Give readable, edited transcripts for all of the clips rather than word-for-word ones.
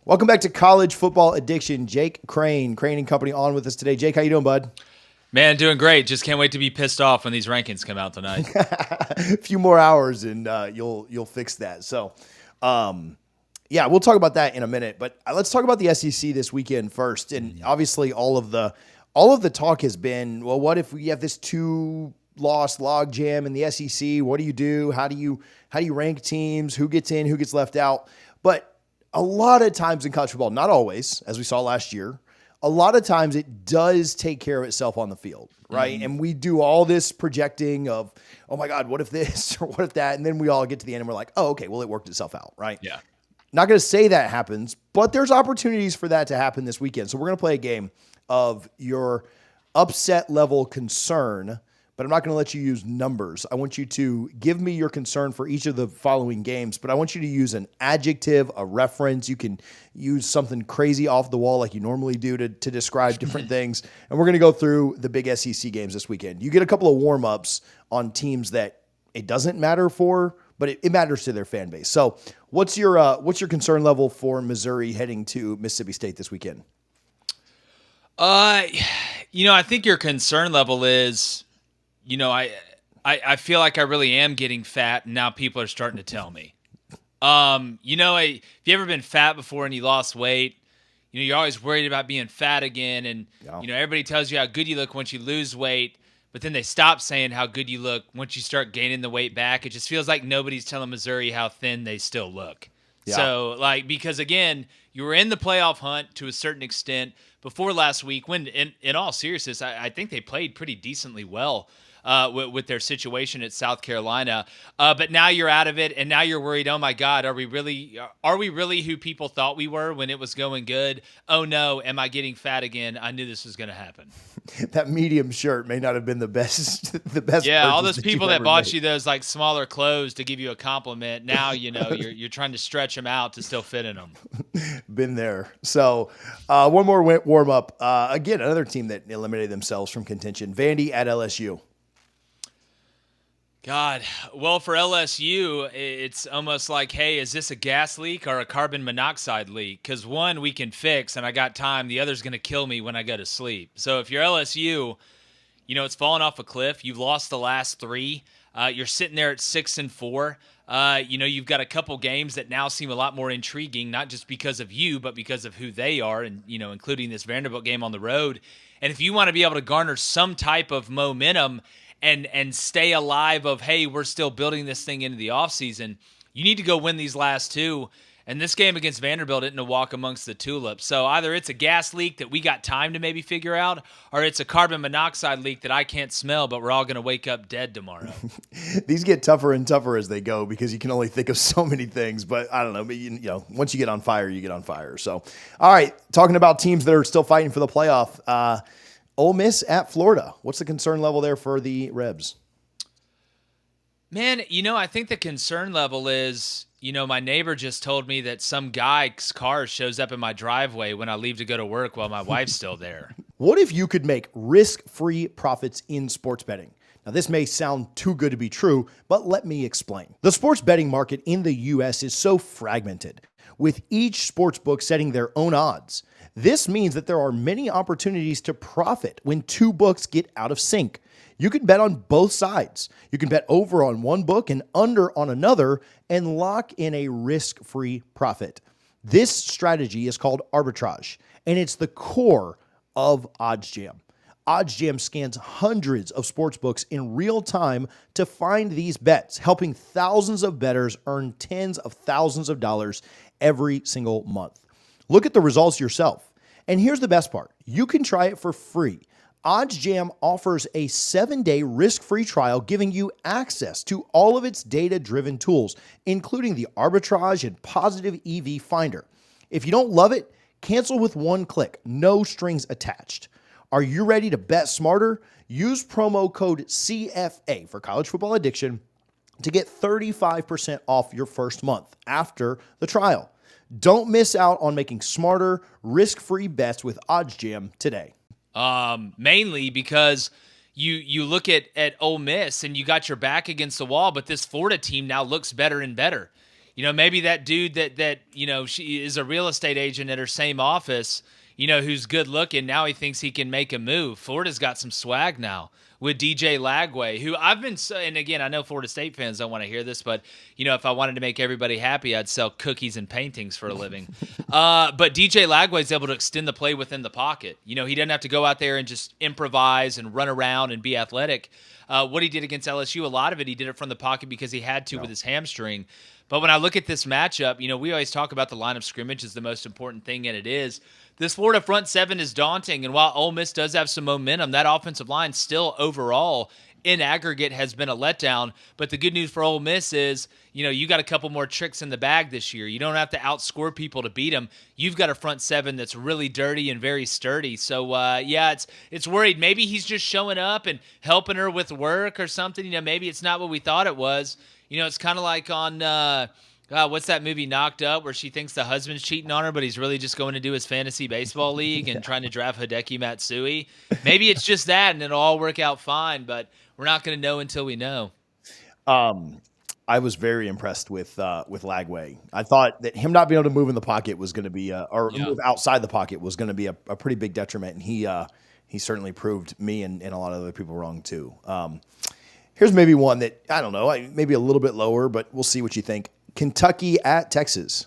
Welcome back to College Football Addiction. Jake Crain, Crain and Company on with us today. Jake, how you doing, bud? Man, doing great. Just can't wait to be pissed off when these rankings come out tonight. A few more hours and you'll fix that. So, yeah, we'll talk about that in a minute. But let's talk about the SEC this weekend first. And obviously, all of the talk has been, well, what if we have this two-loss log jam in the SEC? What do you do? How do you rank teams? Who gets in? Who gets left out? But a lot of times in college football, not always, as we saw last year, a lot of times it does take care of itself on the field, right? Mm-hmm. And we do all this projecting of, oh my God, what if this or what if that? And then we all get to the end and we're like, oh, okay, well, it worked itself out, right? Yeah. Not going to say that happens, but there's opportunities for that to happen this weekend. So we're going to play a game of your upset level concern, but I'm not going to let you use numbers. I want you to give me your concern for each of the following games, but I want you to use an adjective, a reference. You can use something crazy off the wall like you normally do to describe different things. And we're going to go through the big SEC games this weekend. You get a couple of warm-ups on teams that it doesn't matter for, but it matters to their fan base. So what's your concern level for Missouri heading to Mississippi State this weekend? I think your concern level is, I feel like I really am getting fat, and now people are starting to tell me. If you ever been fat before and you lost weight, you're always worried about being fat again, and everybody tells you how good you look once you lose weight, but then they stop saying how good you look once you start gaining the weight back. It just feels like nobody's telling Missouri how thin they still look. Yeah. So, because again, you were in the playoff hunt to a certain extent before last week when, in all seriousness, I think they played pretty decently well with their situation at South Carolina. But now you're out of it, and now you're worried, oh, my God, are we really who people thought we were when it was going good? Oh, no, am I getting fat again? I knew this was going to happen. That medium shirt may not have been the best. Yeah, all those people that bought you those like smaller clothes to give you a compliment. Now you're trying to stretch them out to still fit in them. Been there. So one more warm up. Again, another team that eliminated themselves from contention. Vandy at LSU. God, well, for LSU, it's almost like, hey, is this a gas leak or a carbon monoxide leak? Because one, we can fix, and I got time. The other's going to kill me when I go to sleep. So if you're LSU, it's fallen off a cliff. You've lost the last three. You're sitting there at 6-4. You've got a couple games that now seem a lot more intriguing, not just because of you, but because of who they are, and, including this Vanderbilt game on the road. And if you want to be able to garner some type of momentum and stay alive of, hey, we're still building this thing into the offseason, you need to go win these last two. And this game against Vanderbilt isn't a walk amongst the tulips. So either it's a gas leak that we got time to maybe figure out, or it's a carbon monoxide leak that I can't smell, but we're all going to wake up dead tomorrow. These get tougher and tougher as they go because you can only think of so many things. But I don't know. But once you get on fire, you get on fire. So, all right, talking about teams that are still fighting for the playoff. Ole Miss at Florida. What's the concern level there for the Rebs? Man, I think the concern level is, my neighbor just told me that some guy's car shows up in my driveway when I leave to go to work while my wife's still there. What if you could make risk-free profits in sports betting? Now, this may sound too good to be true, but let me explain. The sports betting market in the U.S. is so fragmented, with each sportsbook setting their own odds. This means that there are many opportunities to profit when two books get out of sync. You can bet on both sides. You can bet over on one book and under on another and lock in a risk-free profit. This strategy is called arbitrage, and it's the core of OddsJam. OddsJam scans hundreds of sports books in real time to find these bets, helping thousands of bettors earn tens of thousands of dollars every single month. Look at the results yourself. And here's the best part. You can try it for free. OddsJam offers a 7-day risk-free trial, giving you access to all of its data-driven tools, including the arbitrage and positive EV finder. If you don't love it, cancel with one click, no strings attached. Are you ready to bet smarter? Use promo code CFA for College Football Addiction to get 35% off your first month after the trial. Don't miss out on making smarter, risk-free bets with OddsJam today. Mainly because you look at Ole Miss and you got your back against the wall, but this Florida team now looks better and better. Maybe that dude that she is a real estate agent at her same office, who's good looking. Now he thinks he can make a move. Florida's got some swag now with DJ Lagway, who I've been, and again, I know Florida State fans don't want to hear this, but, if I wanted to make everybody happy, I'd sell cookies and paintings for a living. But DJ Lagway's able to extend the play within the pocket. He doesn't have to go out there and just improvise and run around and be athletic. What he did against LSU, a lot of it, he did it from the pocket because he had to with his hamstring. But when I look at this matchup, we always talk about the line of scrimmage is the most important thing, and it is. This Florida front seven is daunting, and while Ole Miss does have some momentum, that offensive line still overall in aggregate has been a letdown. But the good news for Ole Miss is, you got a couple more tricks in the bag this year. You don't have to outscore people to beat them. You've got a front seven that's really dirty and very sturdy. So, it's worried. Maybe he's just showing up and helping her with work or something. Maybe it's not what we thought it was. It's kind of like on what's that movie Knocked Up where she thinks the husband's cheating on her, but he's really just going to do his fantasy baseball league and trying to draft Hideki Matsui. Maybe it's just that, and it'll all work out fine, but we're not going to know until we know. I was very impressed with Lagway. I thought that him not being able to move in the pocket was going to be move outside the pocket was going to be a pretty big detriment, and he certainly proved me and a lot of other people wrong too. Here's maybe one that, I don't know, maybe a little bit lower, but we'll see what you think. Kentucky at Texas.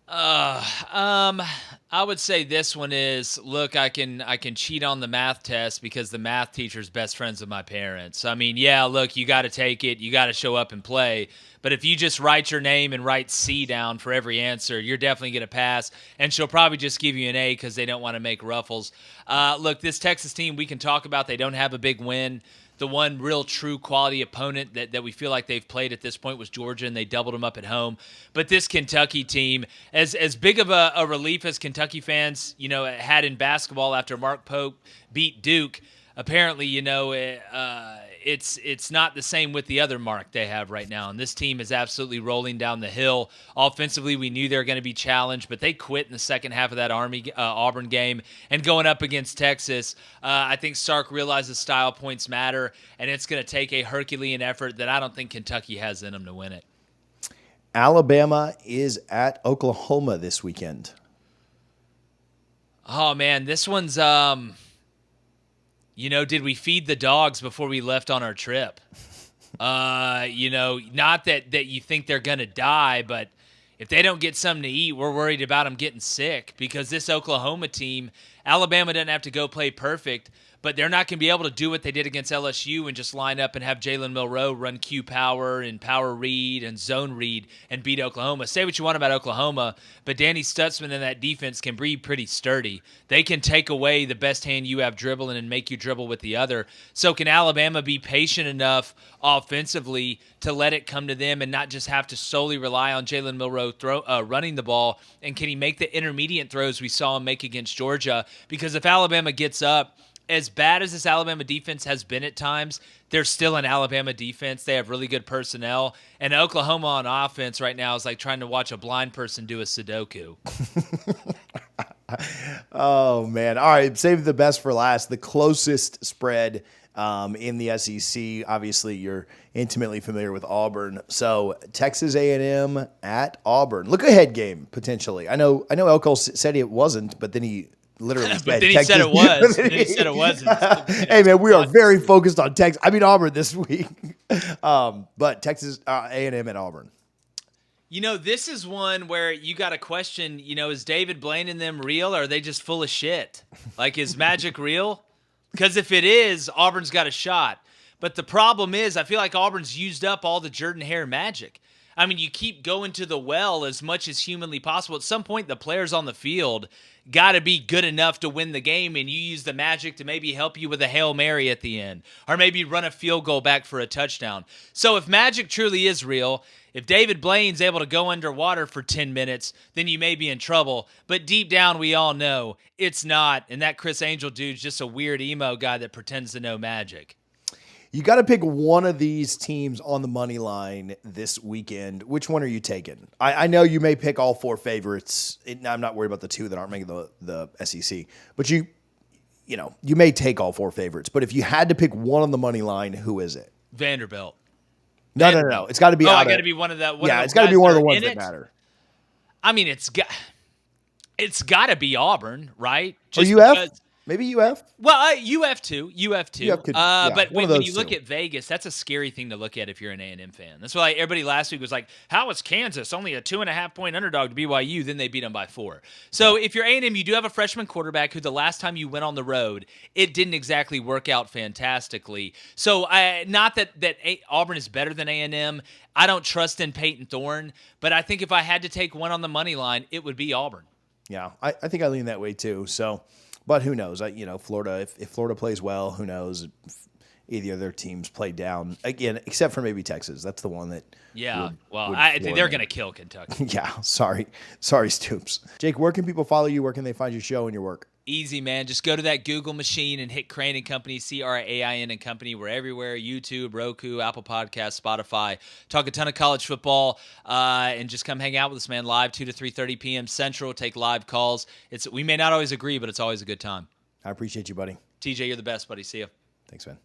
I would say this one is, look, I can cheat on the math test because the math teacher's best friends with my parents. I mean, yeah, look, you got to take it. You got to show up and play. But if you just write your name and write C down for every answer, you're definitely going to pass. And she'll probably just give you an A because they don't want to make ruffles. Look, this Texas team we can talk about. They don't have a big win. The one real true quality opponent that we feel like they've played at this point was Georgia, and they doubled them up at home. But this Kentucky team, as big of a relief as Kentucky fans, had in basketball after Mark Pope beat Duke, apparently, it's not the same with the other mark they have right now. And this team is absolutely rolling down the hill. Offensively, we knew they were going to be challenged, but they quit in the second half of that Auburn game. And going up against Texas, I think Sark realizes style points matter, and it's going to take a Herculean effort that I don't think Kentucky has in them to win it. Alabama is at Oklahoma this weekend. Oh, man, this one's did we feed the dogs before we left on our trip? Not that you think they're going to die, but if they don't get something to eat, we're worried about them getting sick because this Oklahoma team, Alabama doesn't have to go play perfect, but they're not going to be able to do what they did against LSU and just line up and have Jalen Milroe run Q power and power read and zone read and beat Oklahoma. Say what you want about Oklahoma, but Danny Stutzman and that defense can be pretty sturdy. They can take away the best hand you have dribbling and make you dribble with the other. So can Alabama be patient enough offensively to let it come to them and not just have to solely rely on Jalen Milroe running the ball? And can he make the intermediate throws we saw him make against Georgia? Because if Alabama gets up, as bad as this Alabama defense has been at times, they're still an Alabama defense. They have really good personnel. And Oklahoma on offense right now is like trying to watch a blind person do a Sudoku. Oh, man. All right, save the best for last. The closest spread in the SEC. Obviously, you're intimately familiar with Auburn. So Texas A&M at Auburn. Look ahead game, potentially. I know Elko said it wasn't, but then he literally said but then he Texas. said it was. Then he said it wasn't. Hey, man, we are very focused on Auburn this week. But Texas A&M at Auburn. This is one where you got to question, is David Blaine and them real, or are they just full of shit? Like, is Magic real? Because if it is, Auburn's got a shot. But the problem is, I feel like Auburn's used up all the Jordan-Hare magic. I mean, you keep going to the well as much as humanly possible. At some point, the players on the field got to be good enough to win the game, and you use the magic to maybe help you with a Hail Mary at the end, or maybe run a field goal back for a touchdown. So if magic truly is real, if David Blaine's able to go underwater for 10 minutes, then you may be in trouble. But deep down, we all know it's not, and that Chris Angel dude's just a weird emo guy that pretends to know magic. You got to pick one of these teams on the money line this weekend. Which one are you taking? I know you may pick all four favorites. I'm not worried about the two that aren't making the SEC. But you may take all four favorites. But if you had to pick one on the money line, who is it? Vanderbilt. No. It's got to be. Oh, I I got to be one of the. It's got to be one of the ones that matter. I mean, it's got to be Auburn, right? Just or UF? Maybe UF? Well, UF too. But when you look at Vegas, that's a scary thing to look at if you're an A&M fan. That's why everybody last week was like, how is Kansas only a 2.5-point underdog to BYU? Then they beat them by 4. So if you're A&M, you do have a freshman quarterback who the last time you went on the road, it didn't exactly work out fantastically. So not that Auburn is better than A&M. I don't trust in Peyton Thorne, but I think if I had to take one on the money line, it would be Auburn. Yeah, I think I lean that way too. So, but who knows? Florida, if Florida plays well, who knows? If either of their teams play down again, except for maybe Texas. That's the one that. Yeah, I think they're going to kill Kentucky. Yeah, sorry, Stoops. Jake, where can people follow you? Where can they find your show and your work? Easy, man. Just go to that Google machine and hit Crain and Company, Crain and Company. We're everywhere: YouTube, Roku, Apple Podcasts, Spotify. Talk a ton of college football, and just come hang out with us, man. Live 2 to 3:30 p.m. Central. Take live calls. We may not always agree, but it's always a good time. I appreciate you, buddy. TJ, you're the best, buddy. See you. Thanks, man.